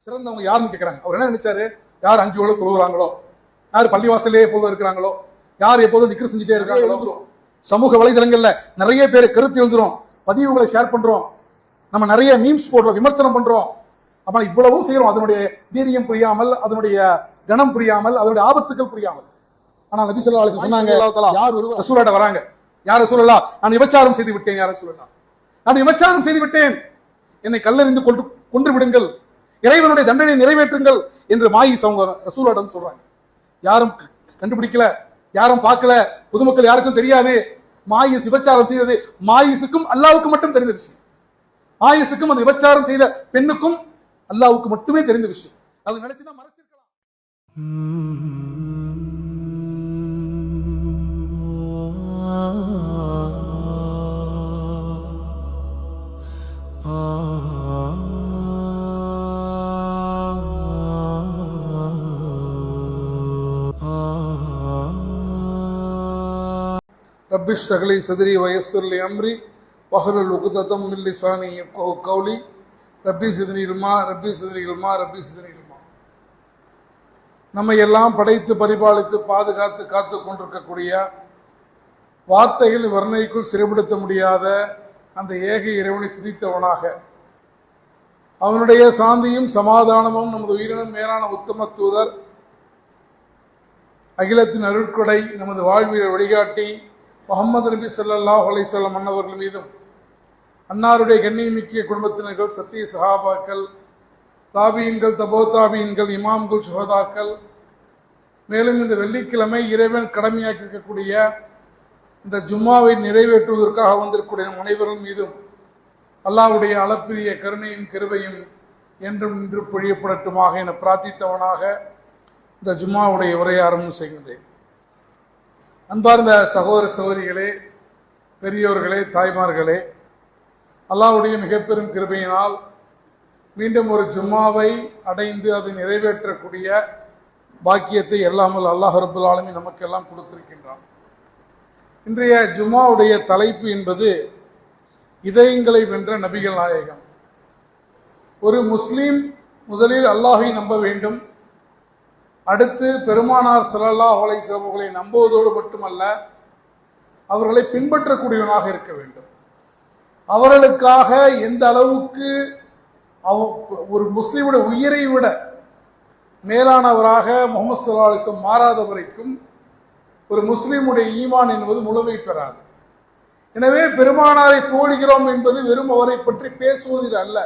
சிறந்தவங்க யாருன்னு கேட்கிறாங்க. அவர் என்ன நினைச்சாரு? யார் 5 வேளை தொழுகிறாங்களோ, யார் பள்ளிவாசலே எப்போதும் இருக்கிறாங்களோ, யார் எப்போதும் திக்ர் செஞ்சுட்டே இருக்காங்களோ. சமூக வலைதளங்கள்ல நிறைய பேர் கருத்து எழுதுறோம், பதிவுகளை ஷேர் பண்றோம், நம்ம நிறைய மீம்ஸ் போடுறோம், விமர்சனம் பண்றோம். அப்ப இவ்வளவும் செய்யறோம், அதனுடைய வீரியம் புரியாமல், அதனுடைய கணம் புரியாமல், அதனுடைய ஆபத்துக்கள் புரியாமல். ஆனா நபி ஸல்லல்லாஹு அலைஹி வஸல்லம் சொன்னாங்க, யார் ஒரு ரசூலுல்லாஹ் வராங்க, யார் ரசூலுல்லாஹ் நான் விபச்சாரம் செய்து விட்டேன், யார் ரசூலுல்லாஹ் நான் விபச்சாரம் செய்து விட்டேன், என்னை கல்லெறிந்து கொன்று விடுங்கள், இறைவனுடைய தண்டனை நிறைவேற்றுங்கள் என்று மாயிஸ் அவங்க ரசூலுல்லாஹ் சொல்றாங்க. யாரும் கண்டுபிடிக்கல, யாரும் பார்க்கல, பொதுமக்கள் யாருக்கும் தெரியாது. மாயிஸ் விபச்சாரம் செய்தது மாயிசுக்கும் அல்லாஹ்வுக்கு மட்டும் தெரிந்த விஷயம். மாயிசுக்கும் அந்த விபச்சாரம் செய்த பெண்ணுக்கும் அல்லாஹ்வுக்கு மட்டுமே தெரிந்த விஷயம். அது நினைச்சுதான் மறைச்சிருக்கலாம். ரப்பி ஷ்ரஹ் லி ஸத்ரி வ யஸ்ஸிர் லி அம்ரி வஹ்லுல் உக்ததம் மின் லிசானி யஃப்கஹு கௌலி ரப்பி ஸித்னி இல்மா ரப்பி ஸித்னி இல்மா ரப்பி ஸித்னி இல்மா. நம்மை எல்லாம் படைத்து பரிபாலித்து பாதுகாத்து காத்து கொண்டிருக்கக்கூடிய, வார்த்தைகள் வர்ணைக்குள் சிறைப்படுத்த முடியாத அந்த ஏக இறைவனை துதித்தவனாக, அவனுடைய சாந்தியும் சமாதானமும் நமது உயிரினும் மேலான உத்தம தூதர், அகிலத்தின் அருட்கொடை, நமது வாழ்வியல் வழிகாட்டி முஹம்மது நபி ஸல்லல்லாஹு அலைஹி வஸல்லம் அன்னவர்கள் மீதும், அன்னாருடைய கண்ணியமிக்க குடும்பத்தினர்கள், சத்திய சஹாபாக்கள், தாபீன்கள், தபோ தாபீன்கள், இமாம்கள், சுஹதாக்கள், மேலும் இந்த வெள்ளிக்கிழமை இறைவன் கடமையாக்கி இருக்கக்கூடிய இந்த ஜும்மாவை நிறைவேற்றுவதற்காக வந்திருக்கூடிய அனைவர்கள் மீதும் அல்லாஹ்வுடைய அளப்பிரிய கருணையும் கிருபையும் என்றும் நின்று பொழியப்படட்டுமாக என பிரார்த்தித்தவனாக இந்த ஜும்மாவுடைய உரையை ஆரம்பம் செய்கின்றேன். அன்பார்ந்த சகோதர சகோதரிகளே, பெரியோர்களே, தாய்மார்களே, அல்லாஹ்வுடைய மிகப்பெரும் கிருபையினால் மீண்டும் ஒரு ஜும்மாவை அடைந்து அதை நிறைவேற்றக்கூடிய பாக்கியத்தை எல்லாமல் அல்லாஹ் ரப்பல் ஆலமீன் நமக்கெல்லாம் கொடுத்திருக்கின்றான். இன்றைய ஜும்மாவுடைய தலைப்பு என்பது இதயங்களை வென்ற நபிகள் நாயகம். ஒரு முஸ்லீம் முதலில் அல்லாஹை நம்ப வேண்டும், அடுத்து பெருமானார் ஸல்லல்லாஹு அலைஹி வஸல்லம் அவர்களை நம்புவதோடு மட்டுமல்ல, அவர்களை பின்பற்றக்கூடியவனாக இருக்க வேண்டும். அவர்களுக்காக எந்த அளவுக்கு ஒரு முஸ்லீமுடைய உயிரை விட மேலானவராக முஹம்மது ஸல்லல்லாஹு அலைஹி வஸல்லம் மாறாத வரைக்கும் ஒரு முஸ்லீமுடைய ஈமான் என்பது முழுமை பெறாது. எனவே பெருமானாரை புகழ்கிறோம் என்பது வெறும் அவரை பற்றி பேசுவதில் அல்ல,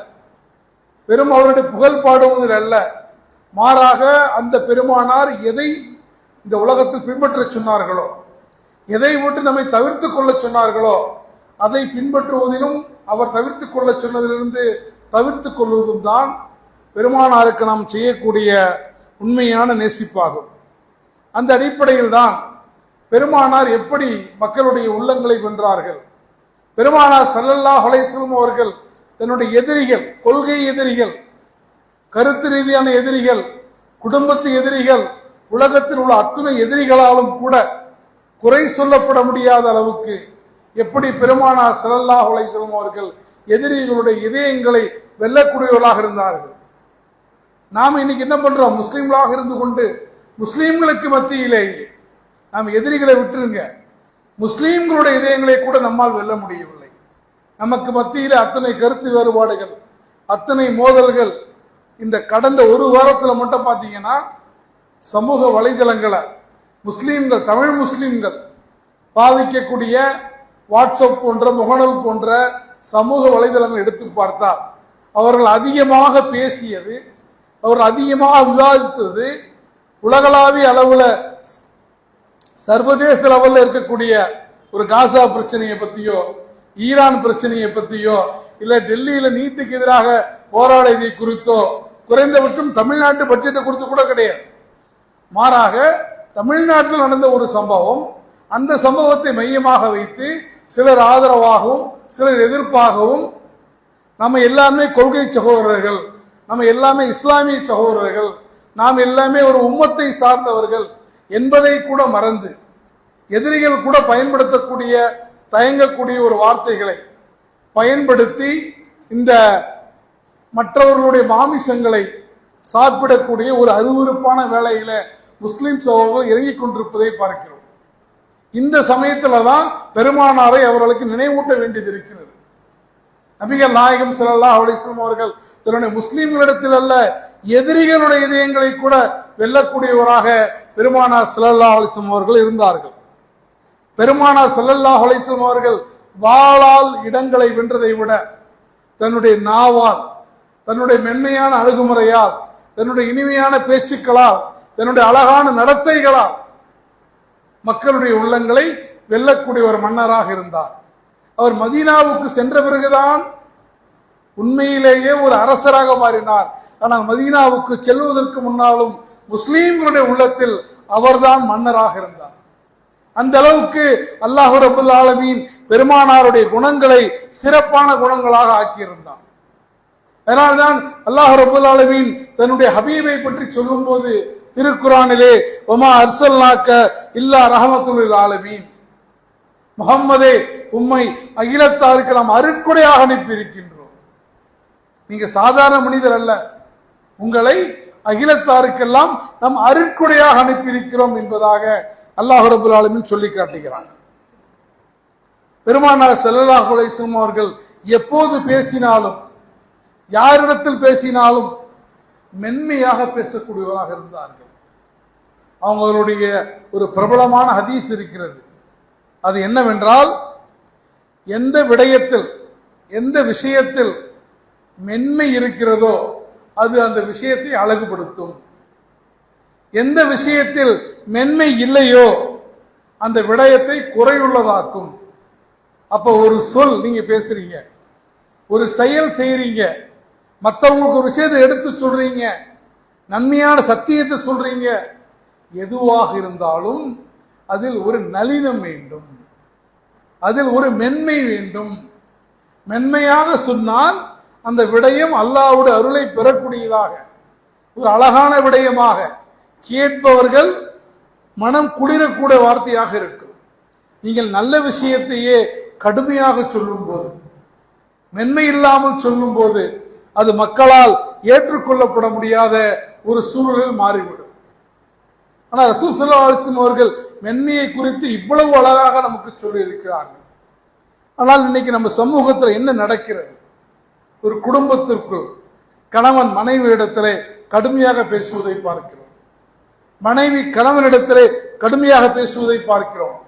வெறும் அவருடைய புகழ் பாடுவதில் அல்ல, மாறாக அந்த பெருமானார் எதை இந்த உலகத்தில் பின்பற்ற சொன்னார்களோ, எதை விட்டு நம்மை தவிர்த்து கொள்ள சொன்னார்களோ அதை பின்பற்றுவதிலும், அவர் தவிர்த்து கொள்ள சொன்னதிலிருந்து தவிர்த்து கொள்வதும் தான் பெருமானாருக்கு நாம் செய்யக்கூடிய உண்மையான நேசிப்பாகும். அந்த அடிப்படையில் தான் பெருமானார் எப்படி மக்களுடைய உள்ளங்களை வென்றார்கள். பெருமானார் ஸல்லல்லாஹு அலைஹி வஸல்லம் அவர்கள் தன்னுடைய எதிரிகள், கொள்கை எதிரிகள், கருத்து ரீதியான எதிரிகள், குடும்பத்து எதிரிகள், உலகத்தில் உள்ள அத்துணை எதிரிகளாலும் கூட குறை சொல்லப்பட முடியாத அளவுக்கு எப்படி பெருமானார் ஸல்லல்லாஹு அலைஹி வஸல்லம் அவர்கள் எதிரிகளுடைய இதயங்களை வெல்லக்கூடியவர்களாக இருந்தார்கள். நாம் இன்னைக்கு என்ன பண்றோம்? முஸ்லீம்களாக இருந்து கொண்டு முஸ்லீம்களுக்கு மத்தியிலேயே நாம் எதிரிகளை விட்டுருங்க, முஸ்லீம்களுடைய இதயங்களை கூட நம்மால் வெல்ல முடியவில்லை. நமக்கு மத்தியிலே அத்தனை கருத்து வேறுபாடுகள், அத்தனை மோதல்கள். இந்த கடந்த ஒரு வாரத்தில் மட்டும் பார்த்தீங்கன்னா சமூக வலைதளங்களை முஸ்லீம்கள், தமிழ் முஸ்லீம்கள் பாதிக்கக்கூடிய வாட்ஸ்அப் போன்ற, முகநூல் போன்ற சமூக வலைதளங்கள் எடுத்து பார்த்தால் அவர்கள் அதிகமாக பேசியது, அவர்கள் அதிகமாக விவாதித்தது உலகளாவிய அளவில், சர்வதேச லெவலில் இருக்கக்கூடிய ஒரு காசா பிரச்சனையை பற்றியோ, ஈரான் பிரச்சனையை பற்றியோ, இல்லை டெல்லியில் நீட்டுக்கு எதிராக போராடியதை குறித்தோ, குறைந்தபட்சம் தமிழ்நாட்டு பட்ஜெட்டை குறித்து கூட கிடையாது. மாறாக தமிழ்நாட்டில் நடந்த ஒரு சம்பவம், அந்த சம்பவத்தை மையமாக வைத்து சிலர் ஆதரவாகவும் சிலர் எதிர்ப்பாகவும், நம்ம எல்லாமே கொள்கை சகோதரர்கள், நம்ம எல்லாமே இஸ்லாமிய சகோதரர்கள், நாம் எல்லாமே ஒரு உம்மத்தை சார்ந்தவர்கள் என்பதை கூட மறந்து, எதிரிகள் கூட பயன்படுத்தக்கூடிய, தயங்கக்கூடிய ஒரு வார்த்தைகளை பயன்படுத்தி இந்த மற்றவர்களுடைய மாமிசங்களை சாப்பிடக்கூடிய ஒரு அருவருப்பான வேலையில முஸ்லிம் சகோதரர்கள் இறங்கிக் கொண்டிருப்பதை பார்க்கிறோம். இந்த சமயத்துல தான் பெருமானாரை அவர்களுக்கு நினைவூட்ட வேண்டியது இருக்கிறது. நபிகள் நாயகம் ஸல்லல்லாஹு அலைஹி வஸல்லம் அவர்கள் தன்னுடைய முஸ்லிம்களிடத்தில் அல்ல, எதிரிகளுடைய இதயங்களை கூட வெல்லக்கூடியவராக பெருமானார் ஸல்லல்லாஹு அலைஹி வஸல்லம் அவர்கள் இருந்தார்கள். பெருமானார் ஸல்லல்லாஹு அலைஹி வஸல்லம் அவர்கள் வாளால் இடங்களை வென்றதை விட தன்னுடைய நாவால், தன்னுடைய மென்மையான அணுகுமுறையால், தன்னுடைய இனிமையான பேச்சுக்களால், தன்னுடைய அழகான நடத்தைகளால் மக்களுடைய உள்ளங்களை வெல்லக்கூடிய ஒரு மன்னராக இருந்தார். அவர் மதீனாவுக்கு சென்ற பிறகுதான் உண்மையிலேயே ஒரு அரசராக மாறினார். ஆனால் மதீனாவுக்கு செல்வதற்கு முன்னாலும் முஸ்லீம்களுடைய உள்ளத்தில் அவர்தான் மன்னராக இருந்தார். அந்த அளவுக்கு அல்லாஹ் ரப்பல் ஆலமீன் பெருமானாருடைய குணங்களை சிறப்பான குணங்களாக ஆக்கியிருந்தார். அதனால்தான் அல்லாஹ் ரப்பல் ஆலமீன் தன்னுடைய ஹபீபை பற்றி சொல்லும் போது திருக்குரானிலே வமா அர்சல்னாக்க இல்லா ரஹமத்துல் லில் ஆலமீன், முஹம்மதே உம்மை அகிலத்தாருக்கு நாம் அருட்கொடையாக அனுப்பி இருக்கின்றோம். நீங்க சாதாரண மனிதர் அல்ல, உங்களை அகிலத்தாருக்கெல்லாம் நாம் அருட்கொடையாக அனுப்பி இருக்கிறோம் என்பதாக அல்லாஹ் ரப்பல் ஆலமீன் சொல்லி காட்டுகிறார். பெருமானார் ஸல்லல்லாஹு அலைஹி வஸல்லம் அவர்கள் எப்போது பேசினாலும், யாரிடத்தில் பேசினாலும் மென்மையாக பேசக்கூடியவராக இருந்தார்கள். அவங்களுடைய ஒரு பிரபலமான ஹதீஸ் இருக்கிறது. அது என்னவென்றால், எந்த விடயத்தில், எந்த விஷயத்தில் மென்மை இருக்கிறதோ அது அந்த விஷயத்தை அழகுபடுத்தும். எந்த விஷயத்தில் மென்மை இல்லையோ அந்த விடயத்தை குறையுள்ளதாக்கும். அப்ப ஒரு சொல் நீங்க பேசுறீங்க, ஒரு செயல் செய்யறீங்க, மற்றவங்களுக்கு ஒரு விஷயத்தை எடுத்து சொல்றீங்க, நன்மையான சத்தியத்தை சொல்றீங்க, எதுவாக இருந்தாலும் அதில் ஒரு நளினம் வேண்டும், அதில் ஒரு மென்மை வேண்டும். மென்மையாக சொன்னால் அந்த விடயம் அல்லாஹ்வுடைய அருளை பெறக்கூடியதாக, ஒரு அழகான விடயமாக, கேட்பவர்கள் மனம் குளிரக்கூட வார்த்தையாக இருக்கும். நீங்கள் நல்ல விஷயத்தையே கடுமையாக சொல்லும் போது, மென்மை இல்லாமல் சொல்லும் போது அது மக்களால் ஏற்றுக்கொள்ளப்பட முடியாத ஒரு சூழலில் மாறிவிடும். ஆனால் ரசூல் ஸல்லல்லாஹு அலைஹி வஸல்லம் அவர்கள் மென்மையை குறித்து இவ்வளவு அழகாக நமக்கு சொல்லி இருக்கிறார்கள். ஆனால் இன்னைக்கு நம்ம சமூகத்தில் என்ன நடக்கிறது? ஒரு குடும்பத்திற்குள் கணவன் மனைவி இடத்திலே கடுமையாக பேசுவதை பார்க்கிறோம், மனைவி கணவனிடத்திலே கடுமையாக பேசுவதை பார்க்கிறோம்,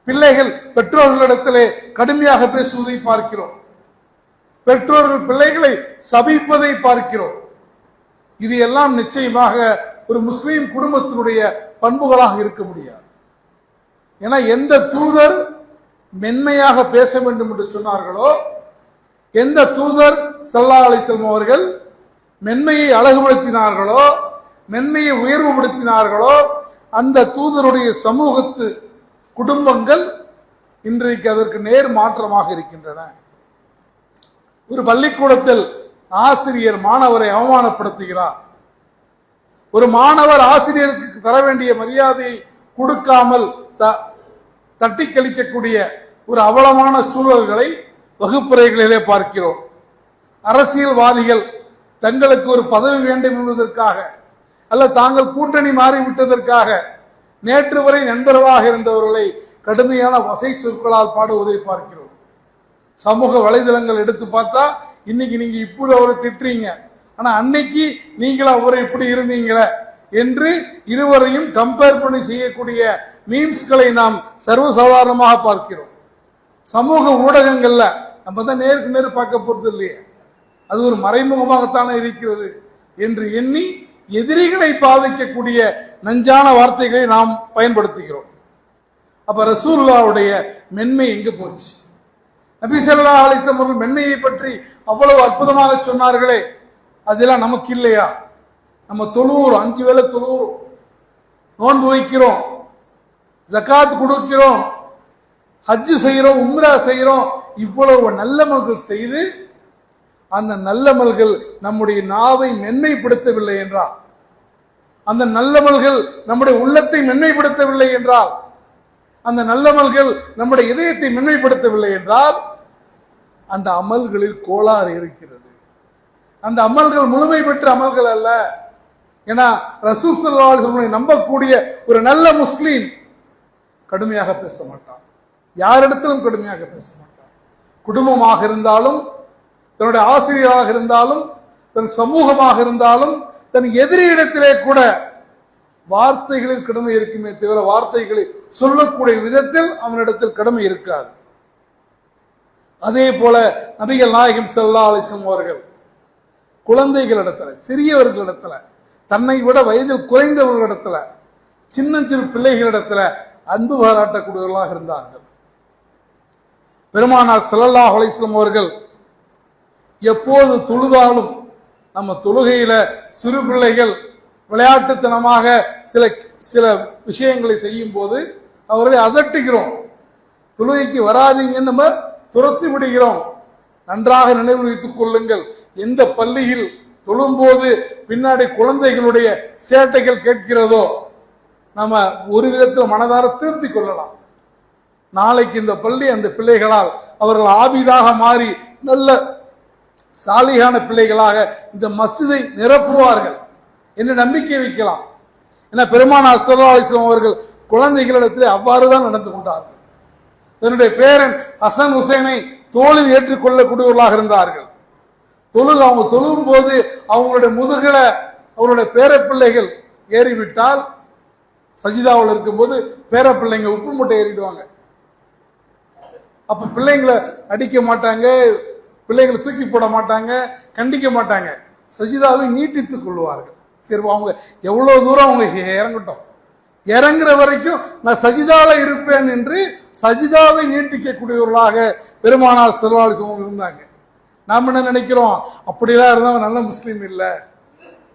பிள்ளைகள் பெற்றோர்களிடத்திலே கடுமையாக பேசுவதை பார்க்கிறோம், பெற்றோர்கள் பிள்ளைகளை சபிப்பதை பார்க்கிறோம். இது எல்லாம் நிச்சயமாக ஒரு முஸ்லீம் குடும்பத்தினுடைய பண்புகளாக இருக்க முடியாது. ஏன்னா எந்த தூதர் மென்மையாக பேச வேண்டும் என்று சொன்னார்களோ, எந்த தூதர் ஸல்லல்லாஹு அலைஹி வஸல்லம் அவர்கள் மென்மையை அழகுபடுத்தினார்களோ, மென்மையை உயர்வுபடுத்தினார்களோ, அந்த தூதருடைய சமூகத்து குடும்பங்கள் இன்றைக்கு அதற்கு நேர் மாற்றமாக இருக்கின்றன. ஒரு பள்ளிக்கூடத்தில் ஆசிரியர் மாணவரை அவமானப்படுத்துகிறார். ஒரு மாணவர் ஆசிரியருக்கு தர வேண்டிய மரியாதையை கொடுக்காமல் தட்டி கழிக்கக்கூடிய ஒரு அவலமான சூழல்களை வகுப்பறைகளிலே பார்க்கிறோம். அரசியல்வாதிகள் தங்களுக்கு ஒரு பதவி வேண்டும் என்பதற்காக, அல்ல தாங்கள் கூட்டணி மாறிவிட்டதற்காக நேற்று வரை நண்பர்களாக இருந்தவர்களை கடுமையான வசை சொற்களால் பாடுவதை பார்க்கிறோம். சமூக வலைதளங்கள் எடுத்து பார்த்தா இன்னைக்கு நீங்க இப்படி அவரை திட்டுறீங்க, ஆனா அன்னைக்கு நீங்களா அவரை இப்படி இருந்தீங்களே என்று இருவரையும் கம்பேர் பண்ணி செய்யக்கூடிய மீம்ஸ்களை நாம் சர்வசாதாரணமாக பார்க்கிறோம். சமூக ஊடகங்கள்ல நம்ம தான் நேருக்கு நேரு பார்க்க போறது இல்லையே, அது ஒரு மறைமுகமாகத்தானே இருக்கிறது என்று எண்ணி எதிரிகளை பாவிக்கக்கூடிய நஞ்சான வார்த்தைகளை நாம் பயன்படுத்துகிறோம். அப்ப ரசூலுல்லாஹ்வுடைய மென்மை எங்க போச்சு? நபி ஸல்லல்லாஹு அலைஹி வஸல்லம் அவர்கள் மென்மையை பற்றி அவ்வளவு அற்புதமாக சொன்னார்களே, அதெல்லாம் நமக்கு இல்லையா? நம்ம தொழுவோம், 5 வேளை தொழுவோம், நோன்பு வைக்கிறோம், ஜகாத் கொடுக்கிறோம், ஹஜ் செய்கிறோம், உம்ரா செய்கிறோம், இவ்வளவு நல்லமல்கள் செய்து அந்த நல்லமல்கள் நம்முடைய நாவை மென்மைப்படுத்தவில்லை என்றால், அந்த நல்லமல்கள் நம்முடைய உள்ளத்தை மென்மைப்படுத்தவில்லை என்றால், அந்த நல்லமல்கள் நம்முடைய இதயத்தை மென்மைப்படுத்தவில்லை என்றால் அந்த அமல்களில் கோளாறு இருக்கிறது. அந்த அமல்கள் முழுமை பெற்ற அமல்கள் அல்ல. ஏன்னா ரசூல் ஸல்லல்லாஹு அலைஹி வஸல்லம் நம்பக்கூடிய ஒரு நல்ல முஸ்லீம் கடுமையாக பேச மாட்டான், யாரிடத்திலும் கடுமையாக பேச மாட்டான். குடும்பமாக இருந்தாலும், தன்னுடைய ஆசிரியராக இருந்தாலும், தன் சமூகமாக இருந்தாலும், தன் எதிரியிடத்திலே கூட வார்த்தைகளில் கடுமை இருக்குமே தவிர வார்த்தைகளை சொல்லக்கூடிய விதத்தில் அவனிடத்தில் கடுமை இருக்காது. அதே போல நபிகள் நாயகம் ஸல்லல்லாஹு அலைஹி வஸல்லம் அவர்கள் குழந்தைகளிடத்துல, சிறியவர்களிடத்துல, தன்னை விட வயதில் குறைந்தவர்களிடத்துல, சின்ன சிறு பிள்ளைகளிடத்துல அன்பு பாராட்டக்கூடியவர்களாக இருந்தார்கள். பெருமானார் ஸல்லல்லாஹு அலைஹி வஸல்லம் அவர்கள் எப்போது தொழுதாலும், நம்ம தொழுகையில சிறு பிள்ளைகள் விளையாட்டுத்தனமாக சில விஷயங்களை செய்யும் போது அவர்களை அதட்டுகிறோம், தொழுகைக்கு வராதீங்கன்னு நம்ம துரத்தி விடுகிறோம். நன்றாக நினைவில் வைத்துக் கொள்ளுங்கள், எந்த பள்ளியில் தொழும்போது பின்னாடி குழந்தைகளுடைய சேட்டைகள் கேட்கிறதோ நம்ம ஒரு விதத்தில் மனதார திருத்திக் கொள்ளலாம். நாளைக்கு இந்த பள்ளி அந்த பிள்ளைகளால் அவர்கள் ஆபிதாக மாறி நல்ல சாலிகான பிள்ளைகளாக இந்த மஸ்ஜிதை நிரப்புவார்கள் என்று நம்பிக்கை வைக்கலாம். ஏன்னா பெருமானார் ஸல்லல்லாஹு அலைஹி வஸல்லம் அவர்கள் குழந்தைகளிடத்தில் அவ்வாறுதான் நடந்து கொண்டார்கள். தன்னுடைய பேரன் ஹசன் ஹுசைனை தோளில் ஏற்றுக்கொள்ளக்கூடியவர்களாக இருந்தார்கள். அவங்க தொழுகும் போது அவங்களுடைய முதுகல அவருடைய பேர பிள்ளைகள் ஏறிவிட்டால், சஜிதாவில் இருக்கும்போது பேர பிள்ளைங்க உப்பு மூட்டை ஏறிடுவாங்க. அப்ப பிள்ளைங்களை அடிக்க மாட்டாங்க, பிள்ளைகளை தூக்கி போட மாட்டாங்க, கண்டிக்க மாட்டாங்க, சஜிதாவை நீட்டித்துக் கொள்வார்கள். சரி, அவங்க எவ்வளவு தூரம் அவங்க இறங்கட்டும், இறங்குற வரைக்கும் நான் சஜிதால இருப்பேன் என்று சஜிதாவை நீட்டிக்கக்கூடியவர்களாக பெருமானார் ஸல்லல்லாஹு அலைஹி வஸல்லம் இருந்தாங்க. நாம என்ன நினைக்கிறோம், அப்படிலாம் இருந்தா நல்ல முஸ்லீம் இல்ல,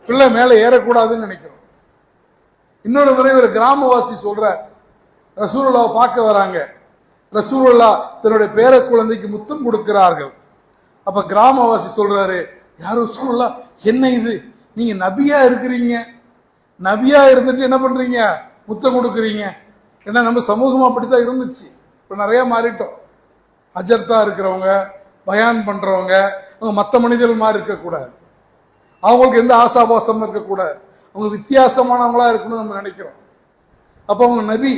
பிள்ளை மேல ஏறக்கூடாதுன்னு நினைக்கிறோம். இன்னொரு முறை ஒரு கிராமவாசி சொல்றார், ரசூலுல்லாஹ் பார்க்க வராங்க, ரசூலுல்லாஹ் தன்னுடைய பேர குழந்தைக்கு முத்தம் கொடுக்கிறார்கள். அப்ப கிராமவாசி சொல்றாரு, யார் ரசூலுல்லாஹ், என்ன இது, நீங்க நபியா இருக்கிறீங்க, நபியா இருந்துட்டு என்ன பண்றீங்க, முத்தம் கொடுக்குறீங்க? ஏன்னா நம்ம சமூகம் அப்படித்தான் இருந்துச்சு, இப்ப நிறைய மாறிட்டோம். அஜர்த்தா இருக்கிறவங்க, பயான் பண்றவங்க, அவங்க மற்ற மனிதர்கள் மாதிரி இருக்கக்கூடாது, அவங்களுக்கு எந்த ஆசாபாசமும் இருக்கக்கூடாது, அவங்க வித்தியாசமானவங்களா இருக்கணும்னு நம்ம நினைக்கிறோம். அப்ப அவங்க நபி,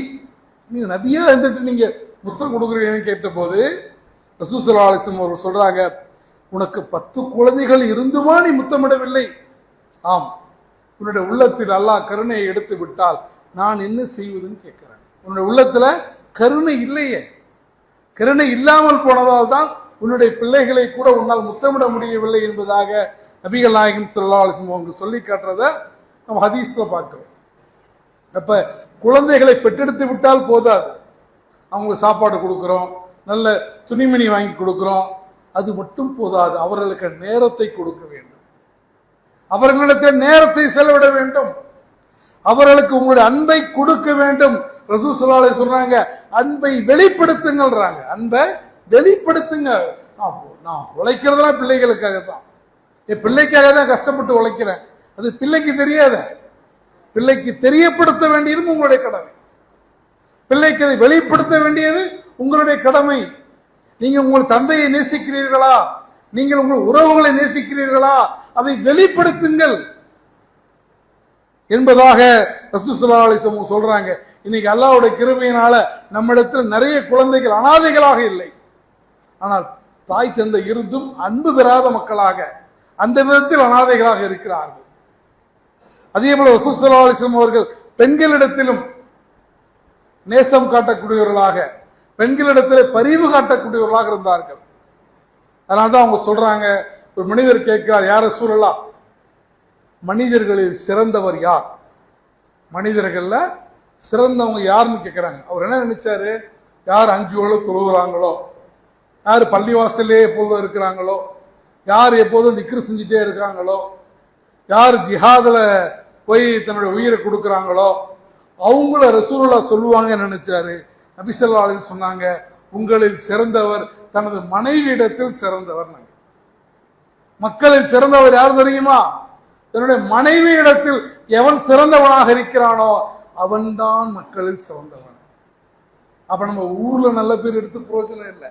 நீங்க நபியா இருந்துட்டு நீங்க முத்தம் கொடுக்குறீங்கன்னு கேட்ட போது ரசூல் ஸல்லல்லாஹு அலைஹி வஸல்லம் அவர்கள் சொல்றாங்க, உனக்கு 10 குழந்தைகள் இருந்துமா நீ முத்தமிடவில்லை? ஆம், உன்னுடைய உள்ளத்தில் அல்லாஹ் கருணையை எடுத்து விட்டால் நான் என்ன செய்வதுன்னு கேட்கிறேன். உன்னுடைய உள்ளத்துல கருணை இல்லையே, கருணை இல்லாமல் போனதால் தான் உன்னுடைய பிள்ளைகளை கூட உன்னால் முத்தமிட முடியவில்லை என்பதாக நபிகள் நாயகம் ஸல்லல்லாஹு அலைஹி வஸல்லம் சொல்லி காட்டுறத நம்ம ஹதீஸ்ல பார்க்கிறோம். அப்ப குழந்தைகளை பெற்றெடுத்து விட்டால் போதாது, அவங்களுக்கு சாப்பாடு கொடுக்கிறோம், நல்ல துணிமணி வாங்கி கொடுக்கிறோம், அது மட்டும் போதாது, அவர்களுக்கு நேரத்தை கொடுக்க வேண்டும், அவர்களிடத்தில் நேரத்தை செலவிட வேண்டும், அவர்களுக்கு உங்களுடைய அன்பை கொடுக்க வேண்டும். ரசூல் ஸல்லல்லாஹு அலைஹி வஸல்லம் சொன்னாங்க, அன்பை வெளிப்படுத்துங்கள்ன்றாங்க, அன்பை வெளிப்படுத்துங்க. நான் உழைக்கிறதெல்லாம் பிள்ளைகளுக்காக தான், என் பிள்ளைக்காக தான் கஷ்டப்பட்டு உழைக்கிறேன், அது பிள்ளைக்கு தெரியாத, பிள்ளைக்கு தெரியப்படுத்த வேண்டியது உங்களுடைய கடமை, பிள்ளைக்கு அதை வெளிப்படுத்த வேண்டியது உங்களுடைய கடமை. நீங்க உங்கள் தந்தையை நேசிக்கிறீர்களா, நீங்கள் உங்கள் உறவுகளை நேசிக்கிறீர்களா, அதை வெளிப்படுத்துங்கள் என்பதாக ரசூல் ஸல்லல்லாஹு அலைஹி வஸல்லம் சொல்றாங்க. இன்னைக்கு அல்லாஹ்வுடைய கிருபையினால நம்மிடத்தில் நிறைய குழந்தைகள் அனாதைகளாக இல்லை, ஆனால் தாய் தந்தை இருந்தும் அன்பு பெறாத மக்களாக அந்த விதத்தில் அனாதைகளாக இருக்கிறார்கள். அதே போல ரசூல் ஸல்லல்லாஹு அலைஹி வஸல்லம் அவர்கள் பெண்களிடத்திலும் நேசம் காட்டக்கூடியவர்களாக, பெண்களிடத்தில் பரிவு காட்டக்கூடியவர்களாக இருந்தார்கள். அதனால்தான் அவங்க சொல்றாங்க, ஒரு மனிதர் கேட்கிறார், யார் ரசூலல்லாஹ், மனிதர்களில் சிறந்தவர் யார், மனிதர்கள்ல சிறந்தவங்க யாருன்னு கேட்கிறாங்க. அவர் என்ன நினைச்சாரு, யார் 5 வேளை தொழுகிறாங்களோ, யார் பள்ளிவாசலே எப்போதும் இருக்கிறாங்களோ, யார் எப்போதும் திக்ரு செஞ்சுட்டே இருக்காங்களோ, யார் ஜிஹாதுல போய் தன்னுடைய உயிரை கொடுக்குறாங்களோ அவங்கள ரசூலுல்லாஹ் சொல்லுவாங்கன்னு நினைச்சாரு. நபி ஸல்லல்லாஹு அலைஹி வஸல்லம் சொன்னாங்க, உங்களில் சிறந்தவர் தனது மனைவியிடத்தில் சிறந்தவர். மக்களில் சிறந்தவர் யார் தெரியுமா, தன்னுடைய மனைவியிடத்தில் எவன் சிறந்தவனாக இருக்கிறானோ அவன்தான் மக்களில் சிறந்தவன். அப்ப நம்ம ஊர்ல நல்ல பேர் எடுத்து பிரயோஜனம் இல்லை,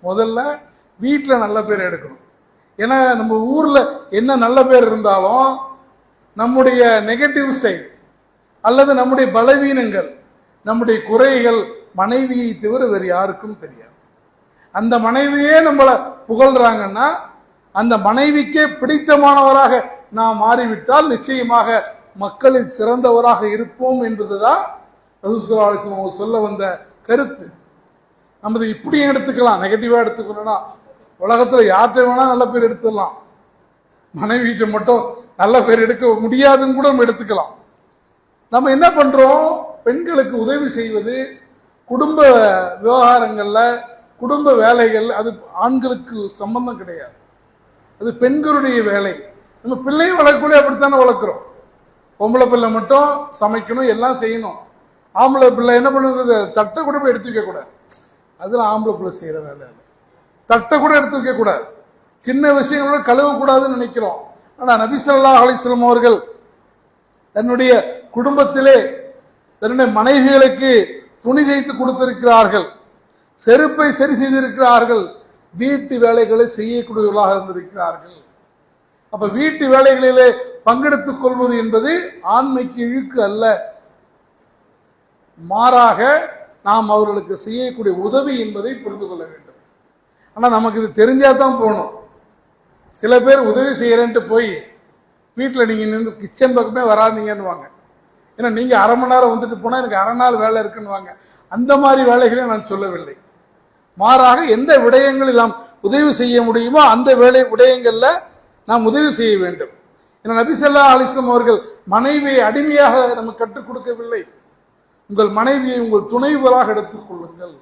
முதல்ல வீட்டுல நல்ல பேர் எடுக்கணும். ஏன்னா நம்ம ஊர்ல என்ன நல்ல பேர் இருந்தாலும் நம்முடைய நெகட்டிவ் சைடு அல்லது நம்முடைய பலவீனங்கள், நம்முடைய குறைகள் மனைவியை தவிர வேறு யாருக்கும் தெரியாது. அந்த மனைவியே நம்மளை புகழ்றாங்கன்னா அந்த மனைவிக்கே பிடித்தமானவராக நாம் மாறிவிட்டால் நிச்சயமாக மக்களில் சிறந்தவராக இருப்போம் என்பதுதான் ரசூலுல்லாஹி ஸல்லல்லாஹு அலைஹி வஸல்லம் சொல்ல வந்த கருத்து. நம்ம இப்படியும் எடுத்துக்கலாம், நெகட்டிவா எடுத்துக்கணும்னா உலகத்துல யார்கிட்ட வேணா நல்ல பேர் எடுத்துடலாம், மனைவிட்ட மட்டும் நல்ல பேர் எடுக்க முடியாதுன்னு கூட நம்ம எடுத்துக்கலாம். நம்ம என்ன பண்றோம், பெண்களுக்கு உதவி செய்வது குடும்ப விவகாரங்கள்ல, குடும்ப வேலைகள், அது ஆண்களுக்கு சம்பந்தம் கிடையாது, அது பெண்களுடைய வேலை. நம்ம பிள்ளையை வளர்க்கக்கூடிய அப்படித்தானே வளர்க்குறோம். பொம்பளை பிள்ளை மட்டும் சமைக்கணும், எல்லாம் செய்யணும். ஆம்பளை பிள்ளை என்ன பண்ணுறது, தட்டை கூட போய் எடுத்து வைக்க கூடாது. அதெல்லாம் ஆம்பளை பிள்ளை செய்யற வேலை. தட்டை கூட எடுத்து வைக்க கூடாது, சின்ன விஷயங்களோட கழுவக்கூடாதுன்னு நினைக்கிறோம். ஆனா நபி ஸல்லல்லாஹு அலைஹி வஸல்லம் அவர்கள் தன்னுடைய குடும்பத்திலே தன்னுடைய மனைவிகளுக்கு துணி தைத்து கொடுத்திருக்கிறார்கள், செருப்பை சரி செய்திருக்கிறார்கள், வீட்டு வேலைகளை செய்யக்கூடியவர்களாக இருந்திருக்கிறார்கள். அப்ப வீட்டு வேலைகளிலே பங்கெடுத்துக் கொள்வது என்பது ஆண்மைக்கு இழுக்கு அல்ல, மாறாக நாம் அவர்களுக்கு செய்யக்கூடிய உதவி என்பதை புரிந்து கொள்ள வேண்டும். ஆனா நமக்கு இது தெரிஞ்சாதான் போகணும். சில பேர் உதவி செய்யறேன்ட்டு போய் வீட்டில் நீங்க நின்று கிச்சன் பக்கமே வராதீங்கன்னு வாங்க. ஏன்னா நீங்க அரை மணி நேரம் வந்துட்டு போனா எனக்கு அரை நாள் வேலை இருக்குன்னு வாங்க. அந்த மாதிரி வேலைகளையும் நான் சொல்லவில்லை. மாறாக எந்த விடயங்களில் நாம் உதவி செய்ய முடியுமோ அந்த விடயங்கள்ல நாம் உதவி செய்ய வேண்டும். ஏன்னா நபி ஸல்லல்லாஹு அலைஹி வஸல்லம் அவர்கள் மனைவியை அடிமையாக நமக்கு கற்றுக் கொடுக்கவில்லை. உங்கள் மனைவியை உங்கள் துணைவராக எடுத்துக் கொள்ளுங்கள்,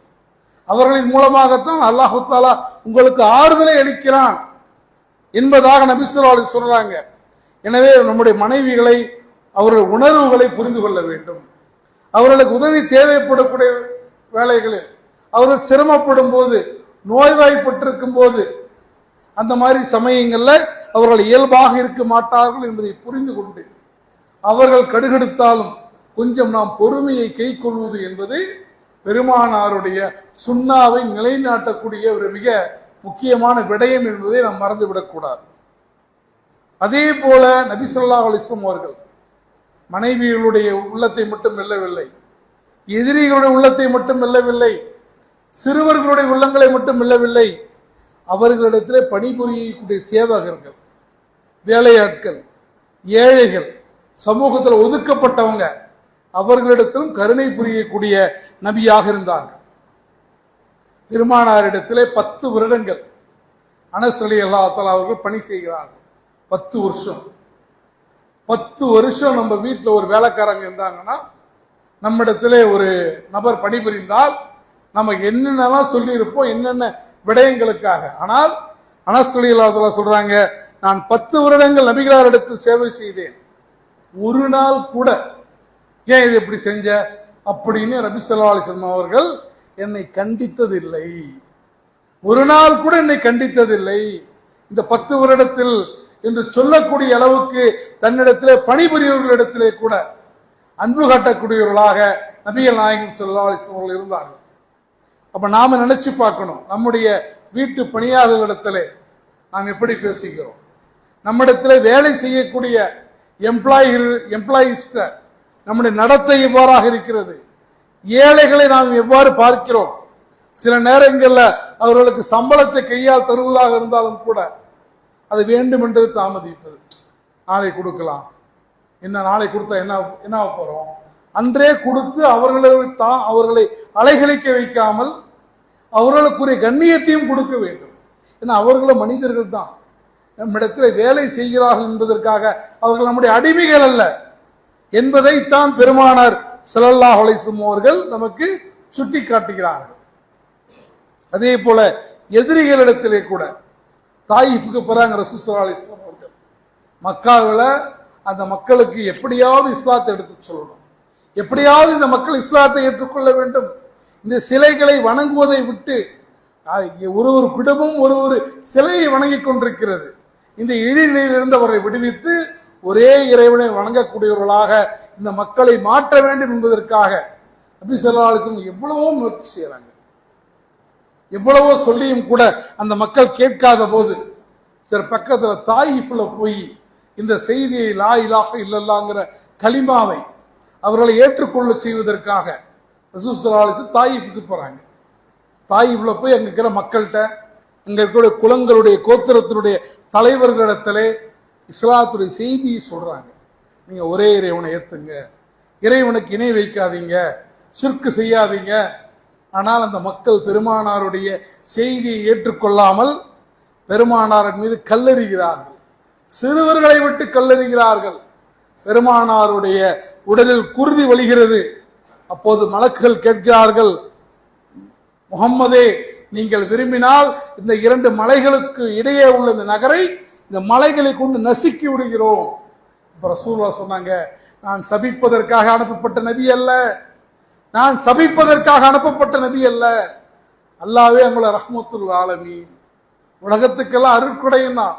அவர்களின் மூலமாகத்தான் அல்லாஹ் தஆலா உங்களுக்கு ஆறுதலை அளிக்கிறான் என்பதாக நபி ஸல்லல்லாஹு அலைஹி வஸல்லம் சொல்றாங்க. எனவே நம்முடைய மனைவிகளை, அவர்கள் உணர்வுகளை புரிந்து கொள்ள வேண்டும். அவர்களுக்கு உதவி தேவைப்படக்கூடிய வேலைகளில், அவர்கள் சிரமப்படும் போது, நோய்வாய்ப்பட்டிருக்கும் போது, அந்த மாதிரி சமயங்கள்ல அவர்கள் இயல்பாக இருக்க மாட்டார்கள் என்பதை புரிந்து கொண்டு அவர்கள் கடுகெடுத்தாலும் கொஞ்சம் நாம் பொறுமையை கை கொள்வது என்பது பெருமானாருடைய சுன்னாவை நிலைநாட்டக்கூடிய ஒரு மிக முக்கியமான விடயம் என்பதை நாம் மறந்துவிடக்கூடாது. அதே போல நபி ஸல்லல்லாஹு அலைஹி வஸல்லம் அவர்கள் மனைவிகளுடைய உள்ளத்தை மட்டும் வெல்லவில்லை, எதிரிகளுடைய உள்ளத்தை மட்டும் வெல்லவில்லை, சிறுவர்களுடைய உள்ளங்களை மட்டும் வெல்லவில்லை, அவர்களிடத்திலே பணிபுரியக்கூடிய சேவகர்கள், வேலையாட்கள், ஏழைகள், சமூகத்தில் ஒதுக்கப்பட்டவங்க, அவர்களிடத்திலும் கருணை புரியக்கூடிய நபியாக இருந்தார்கள். பெருமானாரிடத்திலே 10 வருடங்கள் அனஸ் ரலியல்லாஹு தஆலா அவர்கள் பணி செய்கிறார்கள். 10 வருஷம். 10 வருஷம் நம்ம வீட்டில் ஒரு வேலைக்காரங்க இருந்தாங்கன்னா, நம்மிடத்திலே ஒரு நபர் பணிபுரிந்தால் நம்ம என்னென்னலாம் சொல்லி இருப்போம், என்னென்ன விடயங்களுக்காக. ஆனால் அனஸ் ரலியல்லாஹு தஆலா சொல்றாங்க, நான் 10 வருடங்கள் நபிகளாரிடத்து சேவை செய்தேன், ஒரு நாள் கூட ஏன் இது எப்படி செஞ்ச அப்படின்னு நபி ஸல்லல்லாஹு அலைஹி வஸல்லம் அவர்கள் என்னை கண்டித்ததில்லை, ஒரு நாள் கூட என்னை கண்டித்ததில்லை. இந்த 10 வருடத்தில் என்று சொல்லக்கூடிய அளவுக்கு தன்னிடத்திலே பணிபுரியவர்களிடத்திலே கூட அன்பு காட்டக்கூடியவர்களாக நபிகள் நாயகம் ஸல்லல்லாஹு அலைஹி வஸல்லம் அவர்கள் இருந்தார்கள். அப்ப நாம நினைச்சு பார்க்கணும், நம்முடைய வீட்டு பணியாளர்களிடத்திலே நாம் எப்படி பேசுகிறோம், நம்மிடத்திலே வேலை செய்யக்கூடிய எம்ப்ளாயிஸ்ட நம்முடைய நடத்தை எவ்வாறாக இருக்கிறது, ஏழைகளை நாம் எவ்வாறு பார்க்கிறோம். சில நேரங்களில் அவர்களுக்கு சம்பளத்தை கையால் தருவதாக இருந்தாலும் கூட அது வேண்டும் என்று தாமதிப்பது, நாளை கொடுக்கலாம், என்ன நாளை கொடுத்தா என்ன போறோம், அன்றே கொடுத்து அவர்களை அலைகழிக்க வைக்காமல் அவர்களுக்குரிய கண்ணியத்தையும் கொடுக்க வேண்டும். ஏன்னா அவர்களும் மனிதர்கள் தான், நம்மிடத்தில் வேலை செய்கிறார்கள் என்பதற்காக அவர்கள் நம்முடைய அடிமைகள் அல்ல என்பதைத்தான் பெருமானார் ஸல்லல்லாஹு அலைஹி வஸல்லம் அவர்கள் நமக்கு சுட்டி காட்டுகிறார்கள். அதே போல எதிரிகளிடத்திலே கூட, தாயிஃபுக்கு போறாங்க ரசூல் ஸல்லல்லாஹு அலைஹி வஸல்லம் அவர்கள், மக்காவில் அந்த மக்களுக்கு எப்படியாவது இஸ்லாத்தை எடுத்து சொல்லணும், எப்படியாவது இந்த மக்கள் இஸ்லாத்தை ஏற்றுக்கொள்ள வேண்டும், இந்த சிலைகளை வணங்குவதை விட்டு ஒரு ஒரு குடும்பம் ஒரு சிலையை வணங்கிக் கொண்டிருக்கிறது, இந்த இழிநிலையிலிருந்து அவரை விடுவித்து ஒரே இறைவனை வணங்கக்கூடியவர்களாக இந்த மக்களை மாற்ற வேண்டும் என்பதற்காக நபி ஸல்லல்லாஹு அலைஹி வஸல்லம் எவ்வளவோ முயற்சி செய்யறாங்க. எவ்வளவோ சொல்லியும் கூட அந்த மக்கள் கேட்காத போது, சரி பக்கத்துல தாயிஃப்ல போய் இந்த செய்தியை லா இலாஹ இல்லல்லாஹ்ங்கிற கலிமாவை அவர்களை ஏற்றுக்கொள்ள செய்வதற்காக ரசூல் ஸல்லல்லாஹு அலைஹி வஸல்லம் தாயிஃபுக்கு போறாங்க. தாயிஃப்ல போய் அங்க இருக்கிற மக்கள்கிட்ட, அங்க இருக்கிற குலங்களுடைய கோத்திரத்தினுடைய தலைவர்களிடத்திலே இஸ்லாத்துடைய செய்தியை சொல்றாங்க. நீங்க ஒரே இறைவனை ஏத்துங்க, இறைவனுக்கு இணை வைக்காதீங்க, ஷிர்க் செய்யாதீங்க. ஆனால் அந்த மக்கள் பெருமானாருடைய செய்தியை ஏற்றுக்கொள்ளாமல் பெருமானாரின் மீது கல்லெறிகிறார்கள், சிறுவர்களை விட்டு கல்லெறிகிறார்கள். பெருமானாருடைய உடலில் குருதி வழிகிறது. அப்போது மலக்குகள் கேட்கிறார்கள், முஹம்மதே, நீங்கள் விரும்பினால் இந்த 2 மலைகளுக்கு இடையே உள்ள இந்த நகரை இந்த மலைகளை கொண்டு நசுக்கி விடுகிறோம். இப்ப ரசூலுல்லாஹ் சொன்னாங்க, நான் சபிப்பதற்காக அனுப்பப்பட்ட நபி அல்ல, நான் சபிப்பதற்காக அனுப்பப்பட்ட நபி அல்ல. அல்லாஹ்வே உங்களை ரஹ்மத்துல் ஆலமீன், உலகத்துக்கெல்லாம் அருட்கொடைன்னா,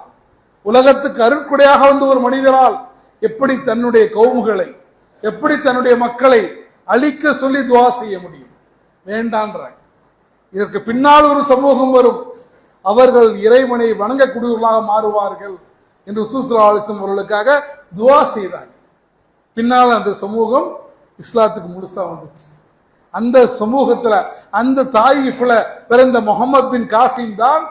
உலகத்துக்கு அருட்கொடையாக வந்து ஒரு மனிதரால் எப்படி தன்னுடைய கௌமுகளை, எப்படி தன்னுடைய மக்களை அழிக்க சொல்லி துவா செய்ய முடியும்? வேண்டான்றாங்க. இதற்கு பின்னால் ஒரு சமூகம் வரும், அவர்கள் இறைவனை வணங்கக்கூடியவர்களாக மாறுவார்கள் என்று ரசூல் ஸல்லல்லாஹு அலைஹி வஸல்லம் அவர்களுக்காக துவா செய்தாங்க. பின்னால் அந்த சமூகம் இஸ்லாத்துக்கு முழுசா வந்துச்சு. அந்த சமூகத்துல, அந்த தாயிஃப்ல பிறந்த முகமது பின் காசிம் தான்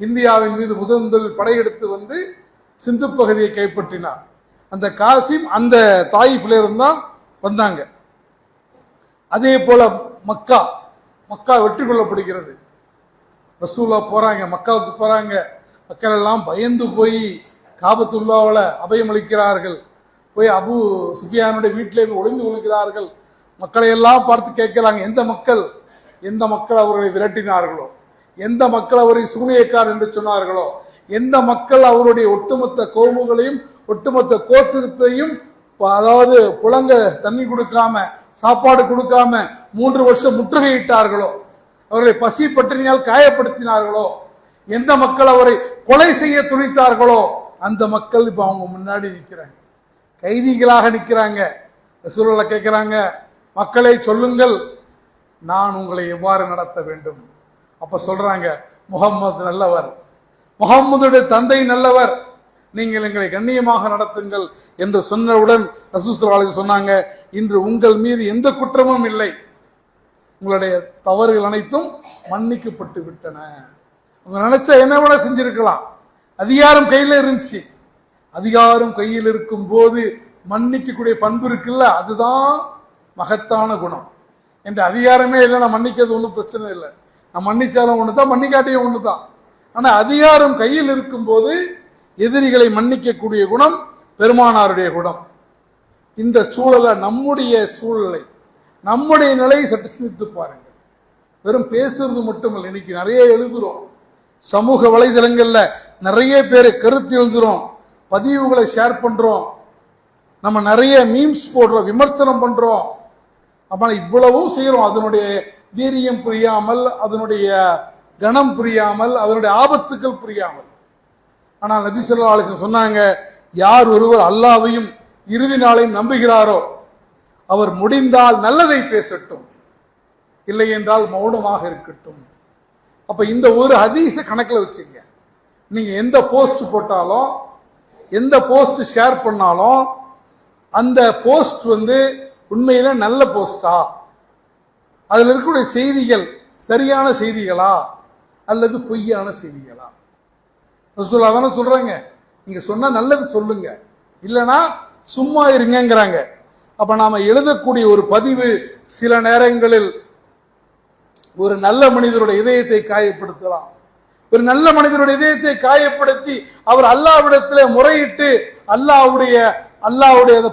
இந்தியாவின் மீது முதல் படையெடுத்து வந்து சிந்து பகுதியை கைப்பற்றினார். அந்த காசிம் அந்த தாயிஃப்ல இருந்தா வந்தாங்க. அதே போல மக்கா வெற்றி கொள்ளப்படுகிறது. ரசூலுல்லாஹ் போறாங்க, மக்காவுக்கு போறாங்க. மக்கள் எல்லாம் பயந்து போய் காபத்துல்லாஹ்வுல அபயம் அளிக்கிறார்கள். போய் அபு சுஃபியானுடைய வீட்டிலே ஒளிந்து கொள்கிறார்கள். மக்களை எல்லாம் பார்த்து கேட்கிறாங்க, எந்த மக்கள் அவர்களை விரட்டினார்களோ, எந்த மக்கள் அவரை சூனியக்கார் என்று சொன்னார்களோ, எந்த மக்கள் அவருடைய ஒட்டுமொத்த கோமுகளையும் ஒட்டுமொத்த கோத்திரத்தையும், அதாவது புலங்க தண்ணி கொடுக்காம சாப்பாடு கொடுக்காம 3 வருஷம் முற்றுகையிட்டார்களோ, அவர்களை பசி பட்டினியால் காயப்படுத்தினார்களோ, எந்த மக்கள் அவரை கொலை செய்ய துணித்தார்களோ, அந்த மக்கள் இப்ப அவங்க முன்னாடி நிற்கிறாங்க, கைதிகளாக நிற்கிறாங்க. ரசூலுல்லாஹ் கேட்கிறாங்க, மக்களை சொல்லுங்கள், நான் உங்களை எவ்வாறு நடத்த வேண்டும்? அப்ப சொல்றாங்க, முஹம்மது நல்லவர், முஹம்மதுடைய தந்தை நல்லவர், நீங்கள் எங்களை கண்ணியமாக நடத்துங்கள் என்று சொன்னவுடன் ரசூல் ஸல்லல்லாஹு அலைஹி வஸல்லம் சொன்னாங்க, இன்று உங்கள் மீது எந்த குற்றமும் இல்லை, உங்களுடைய தவறுகள் அனைத்தும் மன்னிக்கப்பட்டு விட்டன. உங்க நினைச்சா என்ன வேணா செஞ்சிருக்கலாம், அதிகாரம் கையில இருந்துச்சு. அதிகாரம் கையில் இருக்கும் போது மன்னிக்கக்கூடிய பண்பு இருக்குல்ல, அதுதான் மகத்தான குணம். என்ற அதிகாரமே இல்லை, நான் மன்னிக்கிறது ஒன்றும் பிரச்சனை இல்லை, நான் மன்னிச்சாலும் ஒண்ணுதான், மன்னிக்காட்டியும் ஒண்ணுதான். ஆனா அதிகாரம் கையில் இருக்கும் போது எதிரிகளை மன்னிக்கக்கூடிய குணம் பெருமானாருடைய குணம். இந்த சூழலை, நம்முடைய சூழலை, நம்முடைய நிலையை சற்று சிந்தித்து பாருங்கள். வெறும் பேசுறது மட்டுமல்ல, இன்னைக்கு நிறைய எழுதுறோம், சமூக வலைதளங்கள்ல நிறைய பேர் கருத்து எழுதுறோம், பதிவுகளை ஷேர் பண்றோம், நம்ம நிறைய மீம்ஸ் போடுறோம், விமர்சனம் பண்றோம். அப்ப இவ்வளவும் செய்யறோம், அதனுடைய வீரியம் புரியாமல், அதனுடைய கணம் புரியாமல், அதனுடைய ஆபத்துக்கள் புரியாமல். ஆனால் நபி ஸல்லல்லாஹு அலைஹி வஸல்லம் சொன்னாங்க, யார் ஒருவர் அல்லாஹ்வையும் இறுதி நாளையும் நம்புகிறாரோ அவர் முடிந்தால் நல்லதை பேசட்டும், இல்லை என்றால் மௌனமாக இருக்கட்டும். அப்ப இந்த ஒரு ஹதீஸ கணக்கில் வச்சுங்க. நீங்க எந்த போஸ்ட் போட்டாலும், எந்த போஸ்ட் ஷேர் பண்ணாலும், அந்த போஸ்ட் உண்மையில நல்ல போஸ்டா, அதுல இருக்கக்கூடிய செய்திகள் சரியான செய்திகளா அல்லது பொய்யான செய்திகளா? ரசூலுல்லாஹ் தானே சொல்றாங்க, நீங்க சொன்னா நல்லது சொல்லுங்க, இல்லனா சும்மா இருங்கிறாங்க. அப்ப நாம எழுதக்கூடிய ஒரு பதிவு சில நேரங்களில் ஒரு நல்ல மனிதருடைய இதயத்தை காயப்படுத்தலாம். ஒரு நல்ல மனிதருடைய இதயத்தை காயப்படுத்தி அவர் அல்லாஹ்விடத்திலே முறையிட்டு அல்லாஹ்வுடைய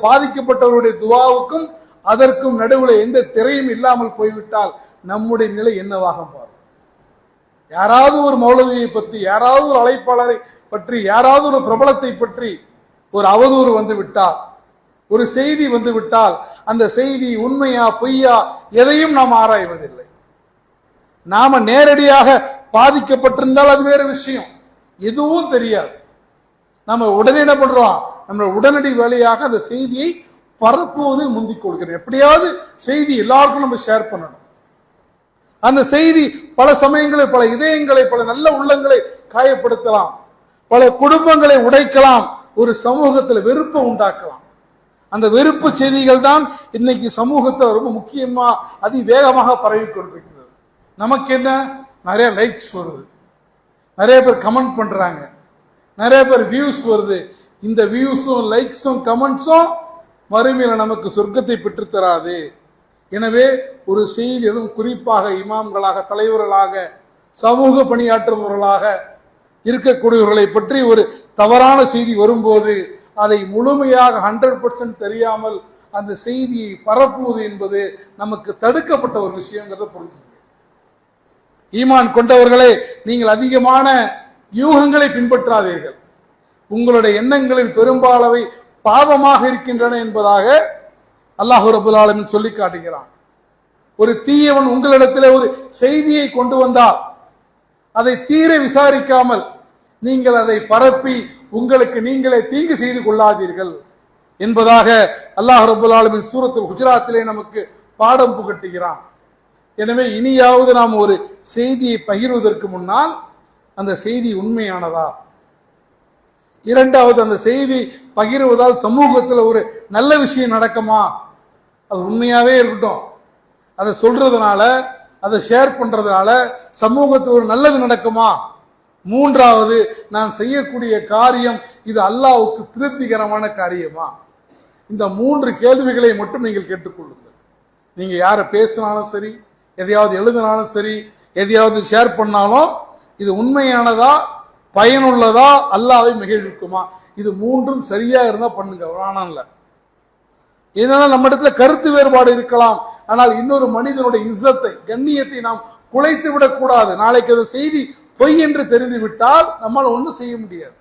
பாதிக்கப்பட்டவருடைய துஆவுக்கும் அதற்கும் நடுவில் எந்த திரையும் இல்லாமல் போய்விட்டால் நம்முடைய நிலை என்னவாக பாருங்க. யாராவது ஒரு மௌலவியை பற்றி, யாராவது ஒரு அழைப்பாளரை பற்றி, யாராவது ஒரு பிரபலத்தை பற்றி ஒரு அவதூறு வந்து விட்டால், ஒரு செய்தி வந்து விட்டால், அந்த செய்தி உண்மையா பொய்யா எதையும் நாம் ஆராய்வதில்லை. நாம நேரடியாக பாதிக்கப்பட்டிருந்தால் அது வேற விஷயம், எதுவும் தெரியாது. நம்ம உடனே என்ன பண்றோம், நம்ம உடனடி வேலையாக அந்த செய்தியை பரப்புவதில் முந்திக் கொடுக்கிறோம். எப்படியாவது செய்தி எல்லாருக்கும் நம்ம ஷேர் பண்ணணும். அந்த செய்தி பல சமயங்களில் பல இதயங்களை, பல நல்ல உள்ளங்களை காயப்படுத்தலாம், பல குடும்பங்களை உடைக்கலாம், ஒரு சமூகத்தில் வெறுப்பை உண்டாக்கலாம். அந்த வெறுப்பு செய்திகள் தான் இன்னைக்கு சமூகத்தில் ரொம்ப முக்கியமா அதிவேகமாக பரவி கொண்டிருக்கிறது. நமக்கு என்ன, நிறைய லைக்ஸ் வருது, நிறைய பேர் கமெண்ட் பண்றாங்க, நிறைய பேர் வியூஸ் வருது. இந்த வியூஸும் லைக்ஸும் கமெண்ட்ஸும் மறுமையில நமக்கு சொர்க்கத்தை பெற்றுத்தராது. எனவே ஒரு செய்தி, எதுவும் குறிப்பாக இமாம்களாக, தலைவர்களாக, சமூக பணியாற்றுபவர்களாக இருக்கக்கூடியவர்களை பற்றி ஒரு தவறான செய்தி வரும்போது அதை முழுமையாக 100% தெரியாமல் அந்த செய்தியை பரப்புவது என்பது நமக்கு தடுக்கப்பட்ட ஒரு விஷயங்கிறத புரிஞ்சுங்க. ஈமான் கொண்டவர்களே, நீங்கள் அதிகமான யூகங்களை பின்பற்றாதீர்கள். உங்களுடைய எண்ணங்களில் பெரும்பாலவை பாவமாக இருக்கின்றன என்பதாக அல்லாஹ் ரப்பல் ஆலமீன் சொல்லி காட்டுகிறான். ஒரு தீயவன் உங்களிடத்தில் ஒரு செய்தியை கொண்டு வந்தால் அதை தீர விசாரிக்காமல் நீங்கள் அதை பரப்பி உங்களுக்கு நீங்களே தீங்கு செய்து கொள்ளாதீர்கள் என்பதாக அல்லாஹ் ரப்பல் ஆலமீன் சூரத்துல் ஹுஜராத்திலே நமக்கு பாடம் புகட்டுகிறான். எனவே இனியாவது நாம் ஒரு செய்தியை பகிர்வதற்கு முன்னால் அந்த செய்தி உண்மையானதா, இரண்டாவது அந்த செய்தி பகிர்வதால் சமூகத்தில் ஒரு நல்ல விஷயம் நடக்குமா, அது உண்மையாவே இருக்கட்டும், அதை சொல்றதுனால, அதை ஷேர் பண்றதுனால சமூகத்தில் ஒரு நல்லது நடக்குமா, மூன்றாவது நான் செய்யக்கூடிய காரியம் இது அல்லாஹ்வுக்கு திருப்திகரமான காரியமா, இந்த 3 கேள்விகளை மட்டும் நீங்கள் கேட்டுக்கொள்ளுங்கள். நீங்க யாரை பேசினாலும் சரி, எதையாவது எழுதினாலும் சரி, எதையாவது ஷேர் பண்ணாலும் இது உண்மையானதா, பயனுள்ளதா, அல்லாஹ்வை மகிழ்விக்குமா, இது 3ம் சரியா இருந்தா பண்ணுங்க, வேணாம் இல்ல. ஏன்னா நம்ம இடத்துல கருத்து வேறுபாடு இருக்கலாம், ஆனால் இன்னொரு மனிதனுடைய இஸ்ஸத்தை, கண்ணியத்தை நாம் குலைத்து விடக்கூடாது. நாளைக்கு அந்த செய்தி பொய் என்று தெரிந்து விட்டால் நம்மால் ஒன்றும் செய்ய முடியாது.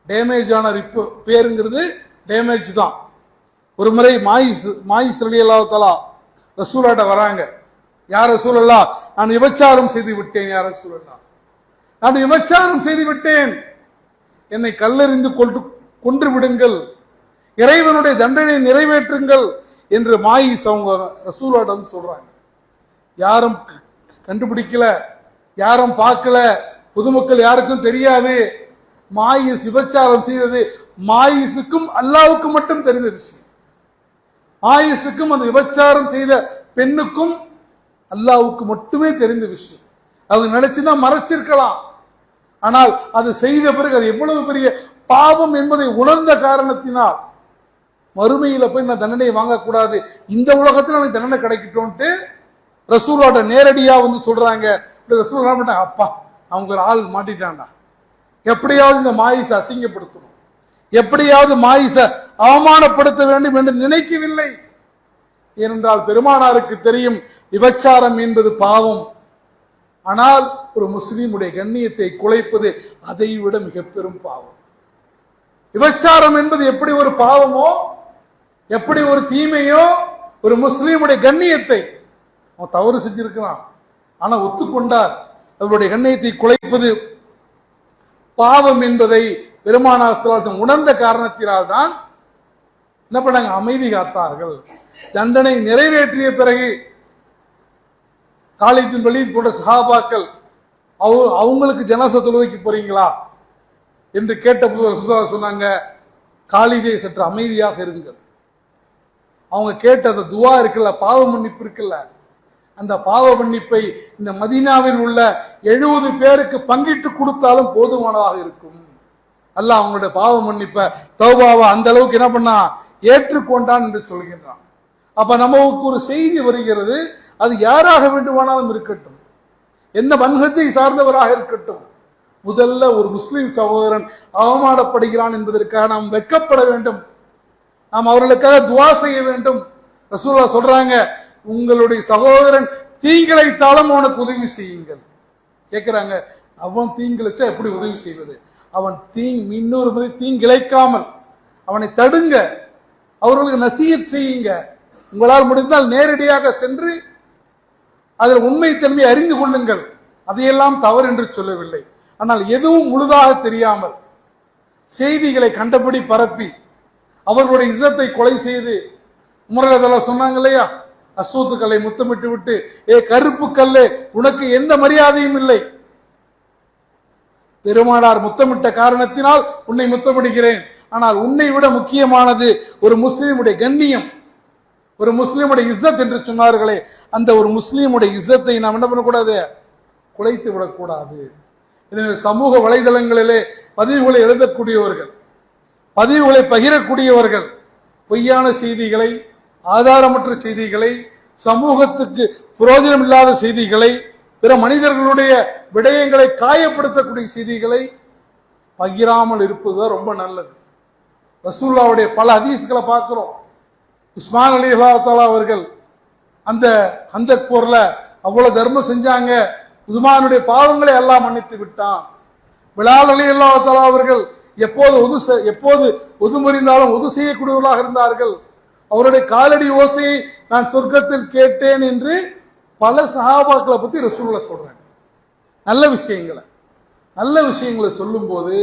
டேமேஜ் ஆன பேருங்கிறது டேமேஜ் தான். ஒரு முறை மாயிஸ் ரலியல்லாஹு தஆலா ரசூலாட்ட வராங்க. யார் ரசூலல்லாஹ், நான் விபச்சாரம் செய்து விட்டேன், யார் ரசூலல்லாஹ், நான் விபச்சாரம் செய்து விட்டேன், என்னை கல்லெறிந்து கொன்று விடுங்கள், இறைவனுடைய தண்டனை நிறைவேற்றுங்கள் என்று மாயிஸ் அவங்க ரசூலாடம் சொல்றாங்க. யாரும் கண்டுபிடிக்கல, யாரும் பார்க்கல, பொதுமக்கள் யாருக்கும் தெரியாது. மாயிஸ் விபச்சாரம் செய்தது மாயிஸுக்கும் அல்லாஹ்வுக்கும் மட்டும் தெரிந்த விஷயம். மாயிஸுக்கும் அந்த விபச்சாரம் செய்த பெண்ணுக்கும் அல்லாஹ்வுக்கு மட்டுமே தெரிந்த விஷயம். அவங்க நினைச்சுதான் மறைச்சிருக்கலாம். ஆனால் அது செய்த பிறகு அது எவ்வளவு பெரிய பாவம் என்பதை உணர்ந்த காரணத்தினால் மறுமையில போய் நான் தண்டனை வாங்கக்கூடாது, இந்த உலகத்தில் எனக்கு தண்டனை கிடைக்கட்டும்ட்டு ரசூலோட நேரடியா வந்து சொல்றாங்க. ரசூல் என்ன பண்ணாங்க, அப்பா அவங்க ஒரு ஆள் மாட்டிட்டான்டா, எப்படியாவது இந்த மாயிசை அசிங்கப்படுத்தணும், எப்படியாவது மாயிசை அவமானப்படுத்த வேண்டும் என்று நினைக்கவில்லை. ஏனென்றால் பெருமானாருக்கு தெரியும் விபச்சாரம் என்பது பாவம். ஆனால் ஒரு முஸ்லீமுடைய கண்ணியத்தை குலைப்பது அதை விட மிக பெரும் பாவம். விபச்சாரம் என்பது எப்படி ஒரு பாவமோ, எப்படி ஒரு தீமையோ, ஒரு முஸ்லீமுடைய கண்ணியத்தை அவன் தவறு செஞ்சிருக்கிறான், ஆனா ஒத்துக்கொண்டார், அவருடைய கண்ணியத்தை குலைப்பது பாவம் என்பதை பெருமானார் ஸல்லல்லாஹு அலைஹி வஸல்லம் உணர்ந்த காரணத்தினால் தான் என்ன பண்ணாங்க, அமைதி காத்தார்கள். தண்டனை நிறைவேற்றிய பிறகு காலித் பின் வலீத் போன்ற சஹாபாக்கள் அவங்களுக்கு ஜனாஸா தொழுகைக்கு போறீங்களா என்று கேட்டபோது ரசூலுல்லாஹ் சொன்னாங்க, காலிதே சற்று அமைதியாக இருங்கள். அவங்க கேட்ட அந்த துவா இருக்குல்ல, பாவ மன்னிப்பு இருக்குல்ல, அந்த பாவ மன்னிப்பை இந்த மதீனாவில் உள்ள 70 பேருக்கு பங்கிட்டு கொடுத்தாலும் போதுமானதாக இருக்கும். அல்லாஹ் அவங்களுடைய பாவ மன்னிப்பை, தௌபாவை அந்த அளவுக்கு என்ன பண்ணா ஏற்றுக்கொண்டான் என்று சொல்கின்றான். அப்ப நமக்கு ஒரு செய்தி வருகிறது, அது யாராக வேண்டுமானாலும் இருக்கட்டும், எந்த மன்ஹஜை சார்ந்தவராக இருக்கட்டும், முதல்ல ஒரு முஸ்லிம் சகோதரன் அவமானப்படுகிறான் என்பதற்காக நாம் வெட்கப்பட வேண்டும், நாம் அவர்களுக்காக துவா செய்ய வேண்டும். ரசூலுல்லாஹ் சொல்றாங்க, உங்களுடைய சகோதரன் தீங்கிழைத்தாலும் அவனுக்கு உதவி செய்யுங்கள். கேட்கிறாங்க, அவன் தீங்கிழைச்சா எப்படி உதவி செய்வது? அவன் இன்னொரு முறை தீங்கிழைக்காமல் அவனை தடுங்க, அவர்களுக்கு நசீஹத் செய்யுங்க. உங்களால் முடிந்தால் நேரடியாக சென்று அதில் உண்மைத்தன்மை அறிந்து கொள்ளுங்கள். அதையெல்லாம் தவறு என்று சொல்லவில்லை. ஆனால் எதுவும் முழுதாக தெரியாமல் செய்திகளை கண்டபடி பரப்பி அவர்களுடைய இஸ்ஸத்தை கொலை செய்து, உமர் சொன்னாங்க இல்லையா, அஸ்வத்து கல்லை முத்தமிட்டு விட்டு, ஏ கருப்பு கல்லே உனக்கு எந்த மரியாதையும் இல்லை, பெருமானார் முத்தமிட்ட காரணத்தினால் உன்னை முத்தமிடுகிறேன், ஆனால் உன்னை விட முக்கியமானது ஒரு முஸ்லீமுடைய கண்ணியம், ஒரு முஸ்லீமுடைய இஸ்ஸத் என்று சொன்னார்களே, அந்த ஒரு முஸ்லீமுடைய இஸ்ஸத்தை நாம் என்ன பண்ணக்கூடாது, குலைத்து விடக்கூடாது. எனவே சமூக வலைதளங்களிலே பதிவுகளை எழுதக்கூடியவர்கள், பதிவுகளை பகிரக்கூடியவர்கள் பொய்யான செய்திகளை, ஆதாரமற்ற செய்திகளை, சமூகத்துக்கு பிரயோஜனம் இல்லாத செய்திகளை, பிற மனிதர்களுடைய விடயங்களை காயப்படுத்தக்கூடிய செய்திகளை பகிராமல் இருப்பதுதான் ரொம்ப நல்லது. ரசூலுல்லாஹ்வுடைய பல ஹதீஸ்களை பார்க்கிறோம். உஸ்மான் ரலியல்லாஹு தஆலா அவர்கள் அந்த போர்ல அவ்வளவு தர்மம் செஞ்சாங்க, உஸ்மானுடைய பாவங்களை அல்லாஹ் மன்னித்து விட்டான். பிலால் ரலியல்லாஹு தஆலா அவர்கள் எப்போது ஒதுமுறிந்தாலும் ஒது செய்யக்கூடியவர்களாக இருந்தார்கள். அவருடைய காலடி ஓசையை நான் சொர்க்கத்தில் கேட்டேன் என்று பல சஹாபாக்களை பத்தி ரசூலுல்லாஹ் சொல்றாங்க. நல்ல விஷயங்களை சொல்லும் போது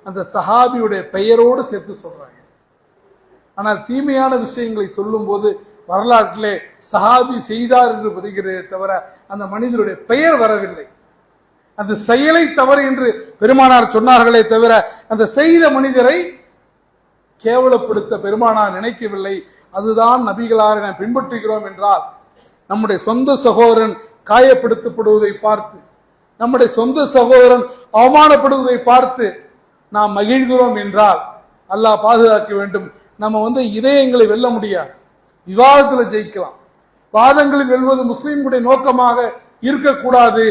அந்த சஹாபியுடைய பெயரோடு சேர்த்து சொல்றாங்க. ஆனால் தீமையான விஷயங்களை சொல்லும் போது வரலாற்றிலே சஹாபி செய்தார் என்று வருகிறதே தவிர அந்த மனிதனுடைய பெயர் வரவில்லை. அந்த செயலை தவறு என்று பெருமானார் சொன்னார்களே தவிர அந்த செய்த மனிதரை கேவலப்படுத்த பெருமானார் நினைக்கவில்லை. அதுதான் நபிகளாரை நாம் பின்பற்றுகிறோம் என்றால், நம்முடைய சொந்த சகோதரன் காயப்படுத்தப்படுவதை பார்த்து, நம்முடைய சொந்த சகோதரன் அவமானப்படுவதை பார்த்து நாம் மகிழ்கிறோம் என்றால் அல்லாஹ் பாதுகாக்க வேண்டும். நம்ம இதயங்களை வெல்ல முடியாது. விவாதத்தில் ஜெயிக்கலாம், வாதங்களில் வெல்வது முஸ்லிம்களுடைய நோக்கமாக இருக்கக்கூடாது.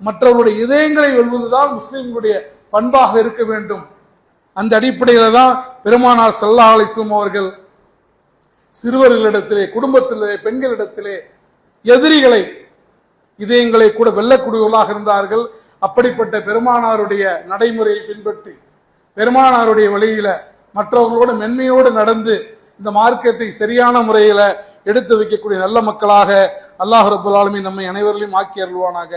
மற்றவர்களுடைய இதயங்களை வெல்வதுதான் முஸ்லிம்களுடைய பண்பாக இருக்க வேண்டும். அந்த அடிப்படையில தான் பெருமானார் ஸல்லல்லாஹு அலைஹி வஸல்லம் அவர்கள் சிறுவர்களிடத்திலே, குடும்பத்திலே, பெண்களிடத்திலே எதிரிகளை, இதயங்களை கூட வெல்லக்கூடியவர்களாக இருந்தார்கள். அப்படிப்பட்ட பெருமானாருடைய நடைமுறையை பின்பற்றி, பெருமானாருடைய வழியில மற்றவர்களோடு மென்மையோடு நடந்து இந்த மார்க்கத்தை சரியான முறையில எடுத்து வைக்கக்கூடிய நல்ல மக்களாக அல்லாஹ் ரப்பல் ஆலமீன் நம்மை அனைவர்களையும் ஆக்கி அருள்வானாக.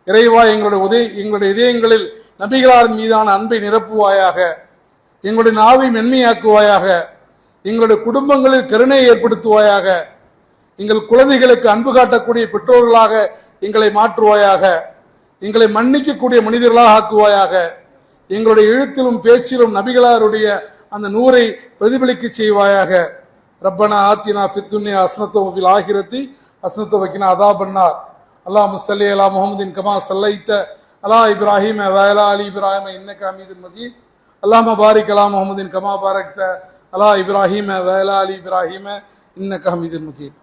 இறைவா, எங்களுடைய இதயங்களில் நபிகளார் மீதான அன்பை நிரப்புவாயாக, எங்களுடைய நாவை மென்மையாக்குவாயாக, எங்களுடைய குடும்பங்களில் கருணையை ஏற்படுத்துவாயாக, எங்கள் குழந்தைகளுக்கு அன்பு காட்டக்கூடிய பெற்றோர்களாக எங்களை மாற்றுவாயாக, எங்களை மன்னிக்கக்கூடிய மனிதர்களாக ஆக்குவாயாக, எங்களுடைய எழுத்திலும் பேச்சிலும் நபிகளாருடைய அந்த நூரை பிரதிபலிக்க செய்வாயாக. ரப்பனா ஆத்தினா ஃபித் துன்யா ஹஸனத்தன் வ ஃபில் ஆகிரத்தி ஹஸனத்தன் வ கினா அஸாபன்னார். அல்லாஹும்ம ஸல்லி அலா முஹம்மதின் கமா ஸல்லைத அலா இப்ராஹீம வ அலா ஆலி இப்ராஹீம இன்னக ஹமீதும் மஜீத். அல்லாஹும்ம பாரிக் அலா முஹம்மதின் கமா பாரக்த அலா இப்ராஹீம வ அலா ஆலி இப்ராஹீம இன்னக ஹமீதும் மஜீத்.